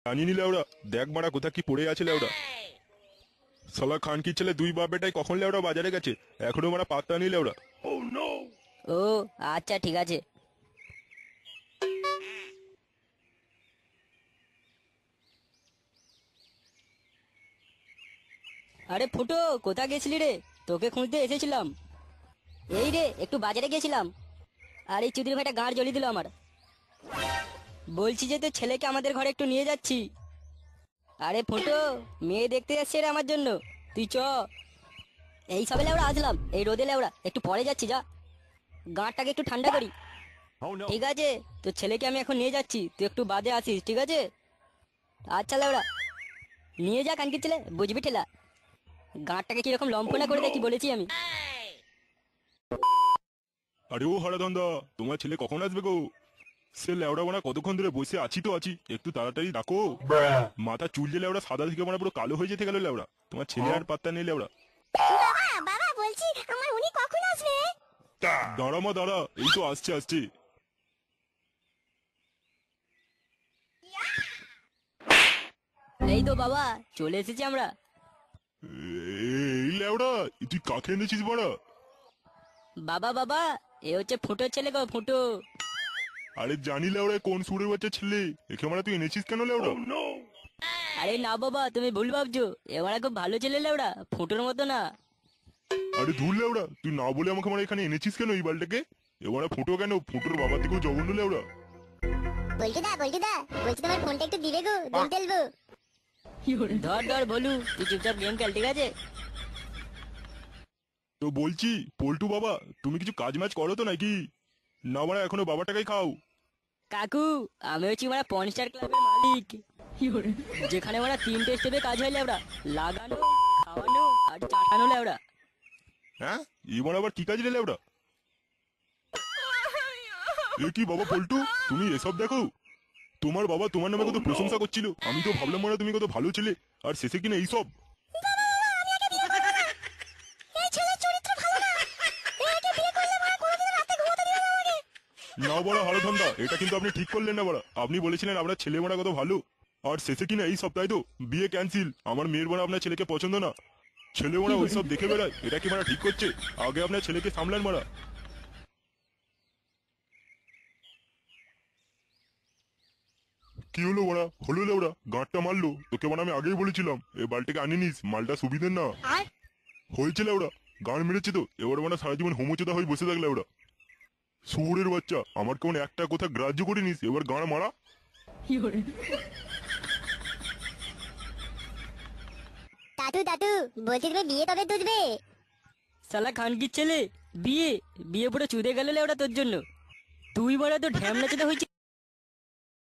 জানি নি লেওড়া, দেখ মারা কোথা কি পড়ে আছে লেওড়া। শালা খান কি ছেলে দুই বাপ বেটাই কখন লেওড়া বাজারে গেছে, এখনো মারা পাত্তা নেই লেওড়া। ও আচ্ছা ঠিক আছে। আরে ফুটো, কোথা গেছিলি রে? তোকে খুঁজতে এসেছিলাম। এই রে একটু বাজারে গেছিলাম। আর এই চুদির ভাইটা গাঁড় জ্বলিয়ে দিল আমার। বলছি যে তোর ছেলেকে আমাদের ঘরে একটু নিয়ে যাচ্ছি। আরে ফুটো, মেয়ে দেখতে যাচ্ছে রে আমার জন্য, তুই চ। এই সবে লেওড়া আসলাম, এই রোদে লেওড়া একটু পরে যাচ্ছি, যা গাঁটটাকে একটু ঠান্ডা করি। ঠিক আছে, তোর ছেলেকে আমি এখন নিয়ে যাচ্ছি, তুই একটু বাদে আসিস, ঠিক আছে? আচ্ছা লেওড়া, নিয়ে যা কানকির ছেলে, বুঝবি ঠেলা। গাঁটটাকে কিরকম লম্ফনা করে দেখি বলেছি আমি। আরে ও হারাধন্দা, তোমার ছেলে কখন আসবে গো? সে লেওড়া বানা কতক্ষণ ধরে বসে আছি তো আছি, একটু তাড়াতাড়ি ডাকো। মাথা চুল যে লেওড়া সাদা থেকে মানে পুরো কালো হয়ে যেতে গেল লেওড়া, তোমার ছেলে আর পাত্তা নেই লেওড়া। বাবা বাবা বলছি আমার উনি কখন আসবে? দাঁড়া মা দাঁড়া, এই তো আসছে আসছে। এই তো বাবা, চলে এসেছি আমরা। এই লেওড়া, তুই কাকে এনেছিস বাড়া? বাবা বাবা, এ হচ্ছে ফুটোর ছেলে গো, ফুটো। আরে জানি লেওড়া কোন সুরের বাচ্চা ছেলে, একে মানে তুই এনেছিস কেন লেওড়া? আরে না বাবা, তুমি ভুল ভাবছো, এবার খুব ভালো ছেলে লেওড়া, ফুটোর মতো না। আরে ধুর লেওড়া, তুই না বলে আমাকে মানে এখানে এনেছিস কেন এই বালটাকে? এবারে ফুটো কেন, ফুটোর বাবা থেকেও জঘন্য লেওড়া। বলটুদা বলটুদা, বলছি তোমার ফোনটা একটু দিবে গো, গেম খেলবো। ধর ধর বলু, তুই চুপচাপ গেম খেল, ঠিক আছে? তো বলছি পল্টু বাবা, তুমি কিছু কাজ মাজ করো তো নাকি? না মানে এখনো বাবাটাকেই খাও? কাকু, আমি হচ্ছি মানে পনস্টার ক্লাবের মালিক, যেখানে মানে তিনটে স্টেপে কাজ হয় লেওড়া। লাগানো, খাওয়ানো আর চাটানো লেওড়া। হ্যাঁ, এবার আবার কি কাজ রে লেওড়া? এ কি বাবা পল্টু, তুমি এসব দেখো? তোমার বাবা তোমার নামে কত প্রশংসা করছিল, আমি তো ভাবলাম মানে তুমি কত ভালো ছেলে, আর শেষে কিনা এইসব। এই ছেলের চরিত্র ভালো না, একে বিয়ে করলে মা কোনোদিন রাতে ঘুমোতে দিবে না আমাকে। না বড় হারাধন্দা, এটা কিন্তু আপনি ঠিক করলেন না বড়। আপনি বলেছিলেন আপনার ছেলে মারা কত ভালো, আর শেষে কিনা এই সপ্তাহে তো বিয়ে ক্যান্সেল। আমার মেয়ের মারা আপনার ছেলেকে পছন্দ না, ছেলে মারা ওইসব দেখে বেড়ায়, এটা কি মারা ঠিক করছে? আগে আপনার ছেলেকে সামলান মারা। কি হলো ওরা, হলো লেওড়া, গাঁটটা মারলো তোকে মানে আমি আগেই বলেছিলাম এই বালটিকে আনি নিস, মালটা সুবিধের না। হয়েছে লেওড়া, গান মেরেছে তো এবার মানে সারা জীবন হোমোচোদা হয়ে বসে থাকলে ওরা। শুয়োরের বাচ্চা, আমার কেমন একটা কথা গ্রাহ্য করে নিস, এবার গান মারা। দাদু দাদু, বলছি তুমি বিয়ে কবে তুলবে? শালা খানকির ছেলে, বিয়ে বিয়ে পুরো চুদে গেল লেওড়া তোর জন্য। তুই বড় তো ঢ্যামনা চেতা হয়েছিস।